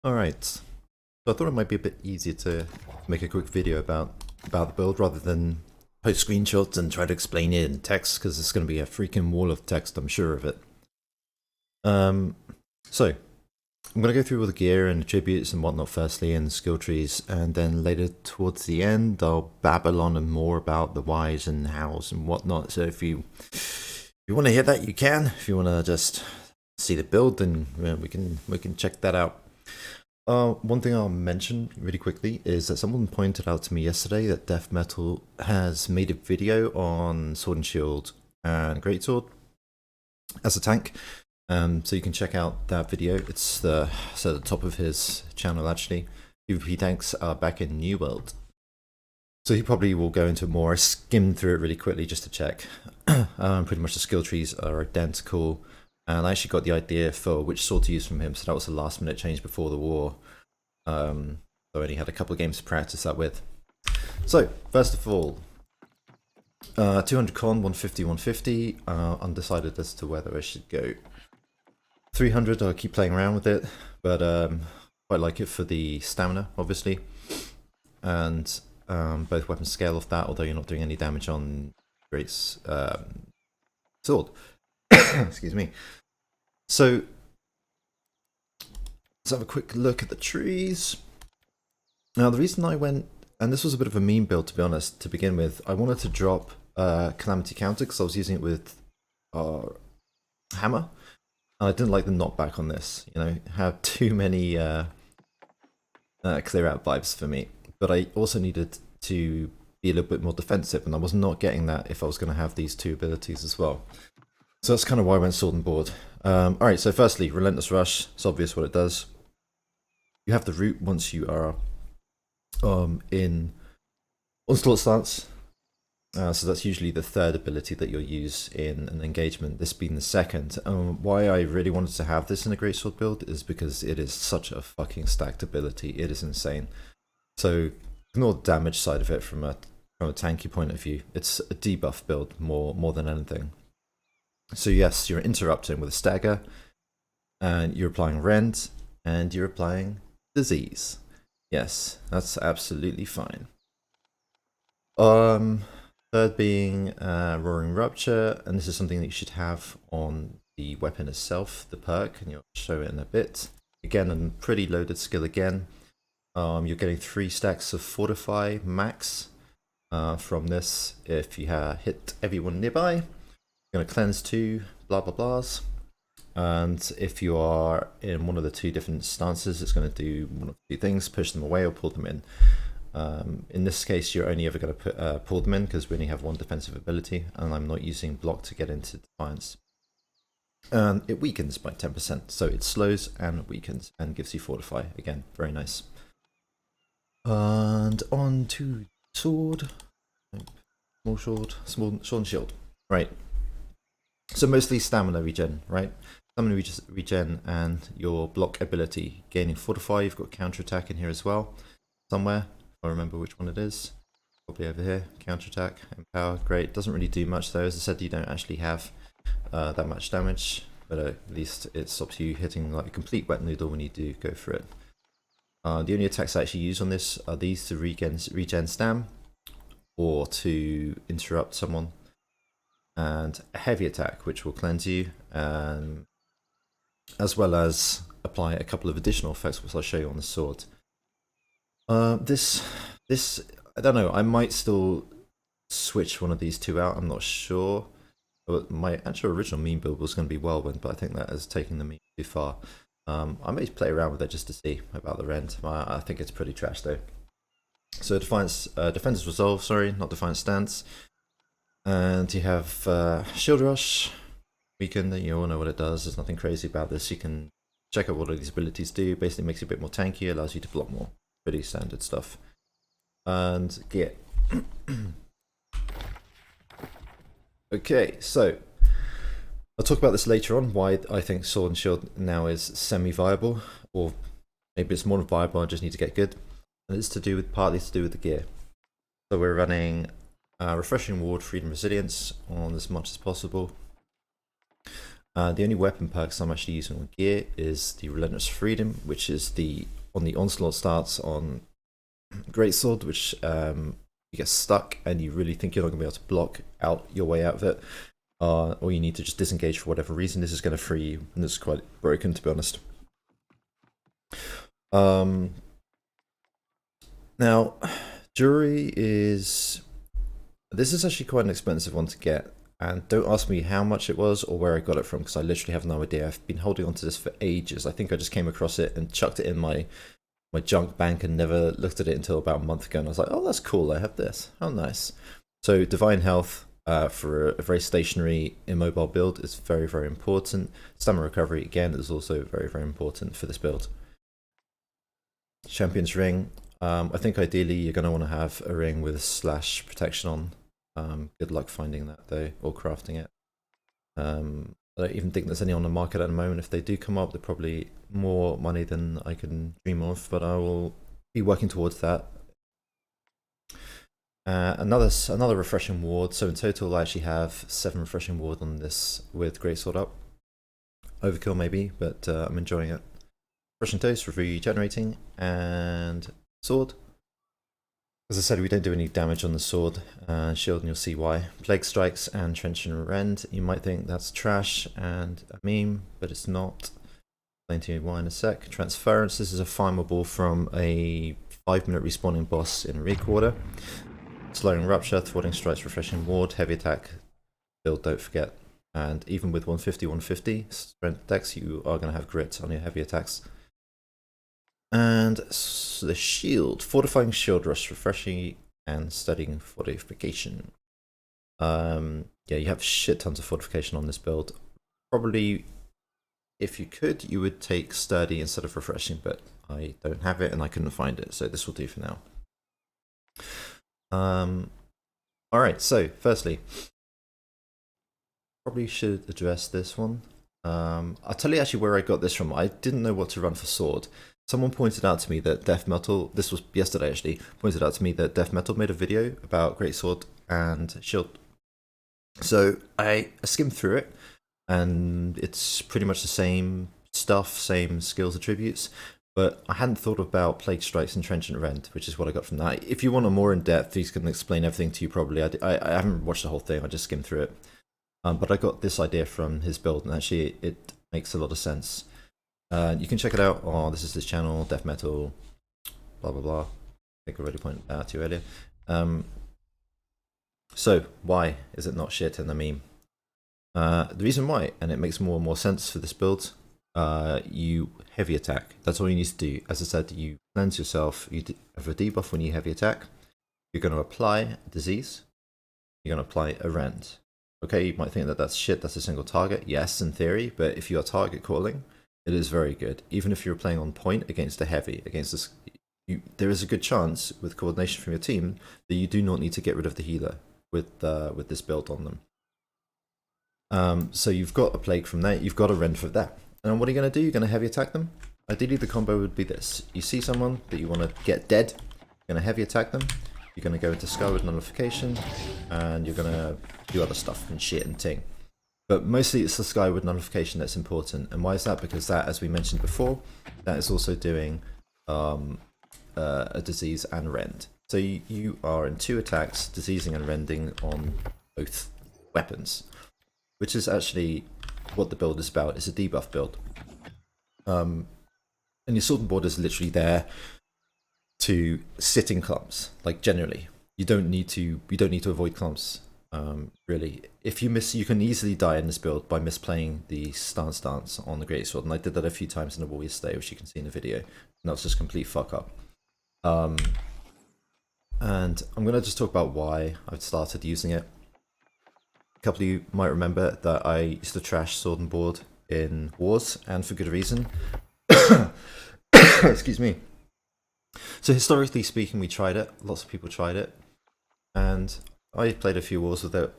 Alright, so I thought it might be a bit easier to make a quick video about the build rather than post screenshots and try to explain it in text, because it's going to be a freaking wall of text, I'm sure of it. So I'm going to go through all the gear and attributes and whatnot firstly, and skill trees, and then later towards the end I'll babble on and more about the whys and hows and whatnot. So if you want to hear that, you can. If you want to just see the build, then we can check that out. One thing I'll mention really quickly is that someone pointed out to me yesterday that Death Metal has made a video on Sword and Shield and Greatsword as a tank. So you can check out that video. It's at the top of his channel actually. PvP tanks are back in New World. So he probably will go into more. I skimmed through it really quickly just to check. Pretty much the skill trees are identical. And I actually got the idea for which sword to use from him, so that was a last minute change before the war. So I only had a couple of games to practice that with. So, first of all, 200 con, 150, 150. Undecided as to whether I should go 300. I'll keep playing around with it, but quite like it for the stamina, obviously. And both weapons scale off that, although you're not doing any damage on Great's sword. Excuse me. So let's have a quick look at the trees. Now the reason I went, and this was a bit of a meme build to be honest, to begin with, I wanted to drop Calamity Counter because I was using it with Hammer. And I didn't like the knockback on this, you know, had too many clear out vibes for me. But I also needed to be a little bit more defensive, and I was not getting that if I was going to have these two abilities as well. So that's kind of why I went sword and board. Alright, so firstly, Relentless Rush. It's obvious what it does. You have the root once you are in Onslaught stance. So that's usually the third ability that you'll use in an engagement, this being the second. Why I really wanted to have this in a Greatsword build is because it is such a fucking stacked ability. It is insane. So ignore the damage side of it from a tanky point of view. It's a debuff build more than anything. So yes, you're interrupting with a stagger, and you're applying rend, and you're applying disease. Yes, that's absolutely fine. Third being Roaring Rupture, and this is something that you should have on the weapon itself, the perk, and you'll show it in a bit. Again, a pretty loaded skill again. You're getting 3 stacks of Fortify max from this if you hit everyone nearby. You're going to cleanse 2, blah blah blahs. And if you are in one of the 2 different stances, it's going to do one of 2 things: push them away or pull them in. In this case, you're only ever going to pull them in because we only have 1 defensive ability, and I'm not using block to get into Defiance. And it weakens by 10%, so it slows and weakens and gives you Fortify. Again, very nice. And on to sword. Sword and shield. Right. So mostly stamina regen, right? Stamina regen and your block ability. Gaining Fortify, you've got counterattack in here as well. Somewhere. I remember which one it is. Probably over here. Counterattack, empower, great. Doesn't really do much though. As I said, you don't actually have that much damage, but at least it stops you hitting like a complete wet noodle when you do go for it. The only attacks I actually use on this are these to regen stam, or to interrupt someone, and a heavy attack which will cleanse you, as well as apply a couple of additional effects which I'll show you on the sword. This I don't know, I might still switch one of these 2 out, I'm not sure. But my actual original meme build was going to be Whirlwind, but I think that is taking the meme too far. I may play around with it just to see about the rend. I think it's pretty trash though. So Defender's Resolve, sorry, not Defiance Stance. And you have Shield Rush. Weaken, you all know what it does. There's nothing crazy about this. You can check out what all these abilities do. Basically makes you a bit more tanky, allows you to block more. Pretty standard stuff. And gear. Okay, so I'll talk about this later on, why I think Sword and Shield now is semi-viable, or maybe it's more viable, I just need to get good. And it's partly to do with the gear. So we're running Refreshing Ward, Freedom, Resilience on as much as possible. The only weapon perks I'm actually using on gear is the Relentless Freedom, which is on the Onslaught starts on Greatsword, which you get stuck and you really think you're not going to be able to block out your way out of it, or you need to just disengage for whatever reason. This is going to free you, and this is quite broken, to be honest. Now, Jury is... This is actually quite an expensive one to get, and don't ask me how much it was or where I got it from, because I literally have no idea. I've been holding on to this for ages. I think I just came across it and chucked it in my junk bank and never looked at it until about a month ago, and I was like, oh, that's cool, I have this. Oh, nice. So Divine Health for a very stationary, immobile build is very, very important. Stamina Recovery, again, is also very, very important for this build. Champion's Ring. I think ideally you're going to want to have a ring with slash protection on. Good luck finding that though, or crafting it. I don't even think there's any on the market at the moment. If they do come up, they're probably more money than I can dream of, but I will be working towards that. Another refreshing ward. So in total, I actually have 7 refreshing ward on this with Greatsword up. Overkill maybe, but I'm enjoying it. Refreshing Toast, regenerating, and sword. As I said, we don't do any damage on the sword. Shield, and you'll see why. Plague Strikes and Trench and Rend. You might think that's trash and a meme, but it's not. Explain to you why in a sec. Transference. This is a farmable from a 5-minute respawning boss in Reek-Order. Slowing Rupture, Thwarting Strikes, Refreshing Ward, Heavy Attack build, don't forget. And even with 150 strength decks, you are going to have grit on your heavy attacks. And the shield, Fortifying Shield Rush, Refreshing and Studying Fortification. Yeah, you have shit tons of fortification on this build. Probably, if you could, you would take Sturdy instead of Refreshing, but I don't have it and I couldn't find it, so this will do for now. Alright, so firstly, probably should address this one. I'll tell you actually where I got this from. I didn't know what to run for sword. Someone pointed out to me that Death Metal, this was yesterday actually, pointed out to me that Death Metal made a video about Greatsword and Shield. So I skimmed through it, and it's pretty much the same stuff, same skills attributes, but I hadn't thought about Plague Strikes and Trench and Rend, which is what I got from that. If you want a more in-depth, he's going to explain everything to you probably. I haven't watched the whole thing, I just skimmed through it. But I got this idea from his build, and actually it makes a lot of sense. You can check it out. Oh, this is his channel, Death Metal, blah blah blah. I think I already pointed that out to you earlier. So why is it not shit in the meme? The reason why, and it makes more and more sense for this build, you heavy attack. That's all you need to do. As I said, you cleanse yourself. You have a debuff when you heavy attack. You're going to apply a disease. You're going to apply a rend. Okay, you might think that that's shit. That's a single target. Yes, in theory, but if you are target calling, it is very good. Even if you're playing on point against a heavy, against this, there is a good chance with coordination from your team that you do not need to get rid of the healer with this build on them. So you've got a plague from that. You've got a rend for that. And what are you going to do? You're going to heavy attack them. Ideally, the combo would be this: you see someone that you want to get dead, you're going to heavy attack them. You're going to go into Skyward Nullification, and you're going to do other stuff and shit and ting. But mostly it's the Skyward Nullification that's important. And why is that? Because that, as we mentioned before, that is also doing a disease and rend. So you are in 2 attacks, diseasing and rending on both weapons, which is actually what the build is about. It's a debuff build. And your sword and board is literally there to sit in clumps. Like generally, you don't need to avoid clumps. Really, if you miss, you can easily die in this build by misplaying the stance on the Greatsword, and I did that a few times in the war yesterday, which you can see in the video, and that was just complete fuck up. And I'm gonna just talk about why I've started using it. A couple of you might remember that I used to trash sword and board in wars, and for good reason. Excuse me. So historically speaking, we tried it. Lots of people tried it, and I played a few wars with it.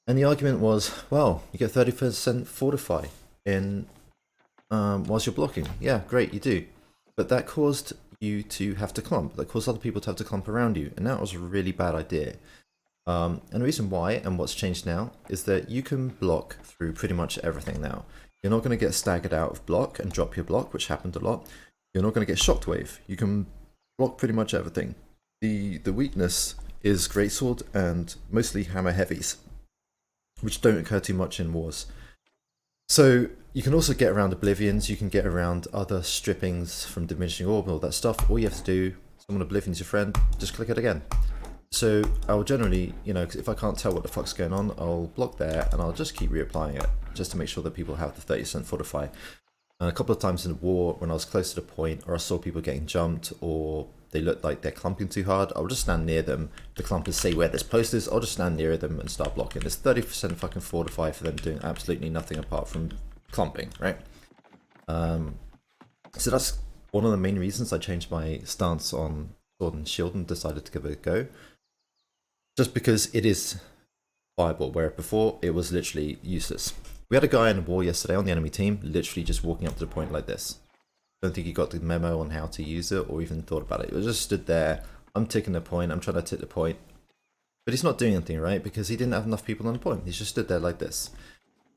And the argument was, well, you get 30% fortify in whilst you're blocking. Yeah, great, you do. But that caused you to have to clump. That caused other people to have to clump around you, and that was a really bad idea. And the reason why and what's changed now is that you can block through pretty much everything now. You're not going to get staggered out of block and drop your block, which happened a lot. You're not going to get shockwave. You can block pretty much everything. The weakness is greatsword and mostly hammer heavies, which don't occur too much in wars. So you can also get around oblivions, you can get around other strippings from diminishing orb and all that stuff. All you have to do, someone oblivions your friend, just click it again. So I'll generally, you know, if I can't tell what the fuck's going on, I'll block there and I'll just keep reapplying it, just to make sure that people have the 30% fortify. And a couple of times in the war, when I was close to the point, or I saw people getting jumped, or they look like they're clumping too hard, I'll just stand near them. The clumpers say where this post is, I'll just stand near them and start blocking. There's 30% fucking fortify for them doing absolutely nothing apart from clumping, right? So that's one of the main reasons I changed my stance on sword and shield and decided to give it a go. Just because it is viable, where before it was literally useless. We had a guy in a war yesterday on the enemy team, literally just walking up to the point like this. I don't think he got the memo on how to use it or even thought about it. It was just stood there. I'm ticking the point. I'm trying to tick the point. But he's not doing anything, right? Because he didn't have enough people on the point. He's just stood there like this.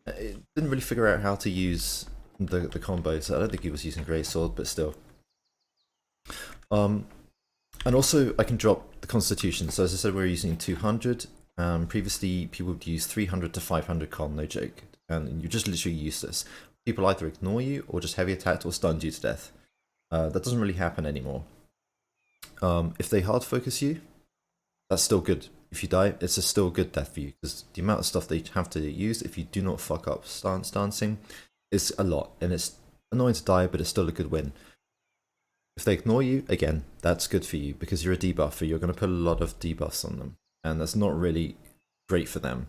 It didn't really figure out how to use the combos. I don't think he was using greatsword, but still. And also, I can drop the constitution. So as I said, we're using 200. Previously, people would use 300 to 500 con, no joke. And you just literally use this. People either ignore you or just heavy attacked or stunned you to death. That doesn't really happen anymore. If they hard focus you, that's still good. If you die, it's a still good death for you, because the amount of stuff they have to use if you do not fuck up stance dancing is a lot, and it's annoying to die, but it's still a good win. If they ignore you, again, that's good for you, because you're a debuffer. You're going to put a lot of debuffs on them, and that's not really great for them.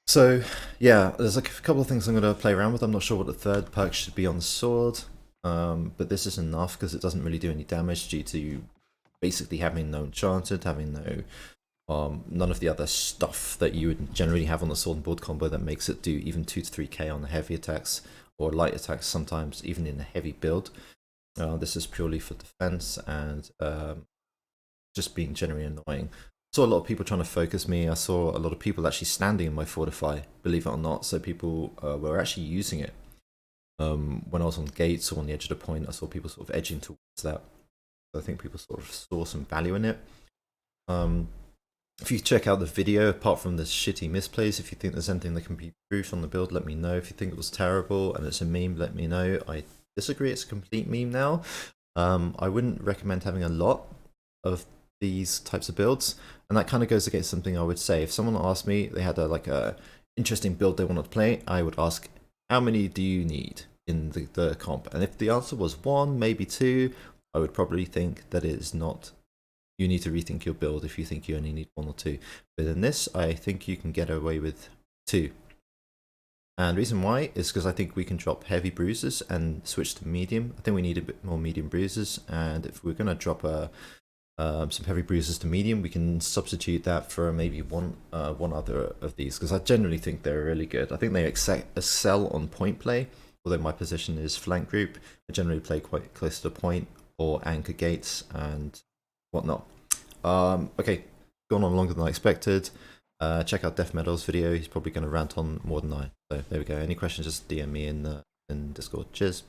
So yeah, there's like a couple of things I'm going to play around with. I'm not sure what the third perk should be on the sword, but this is enough because it doesn't really do any damage due to basically having no enchanted, having no none of the other stuff that you would generally have on the sword and board combo that makes it do even 2 to 3k on the heavy attacks or light attacks sometimes, even in a heavy build. This is purely for defense and just being generally annoying. I saw a lot of people trying to focus me. I saw a lot of people actually standing in my fortify, believe it or not. So people were actually using it. When I was on gates or on the edge of the point, I saw people sort of edging towards that. So I think people sort of saw some value in it. If you check out the video, apart from the shitty misplays, if you think there's anything that can be improved on the build, let me know. If you think it was terrible and it's a meme, let me know. I disagree, it's a complete meme now. I wouldn't recommend having a lot of these types of builds, and that kind of goes against something I would say. If someone asked me, they had a interesting build they wanted to play, I would ask, how many do you need in the comp? And if the answer was 1, maybe 2, I would probably think that it is not. You need to rethink your build if you think you only need 1 or 2. But in this, I think you can get away with 2. And the reason why is because I think we can drop heavy bruises and switch to medium. I think we need a bit more medium bruises, and if we're going to drop some heavy bruises to medium, we can substitute that for maybe one other of these, because I generally think they're really good. I think they excel on point play, although my position is flank group. I generally play quite close to the point or anchor gates and whatnot. Okay, gone on longer than I expected. Check out Def Metal's video. He's probably going to rant on more than I. So there we go. Any questions, just DM me in Discord. Cheers.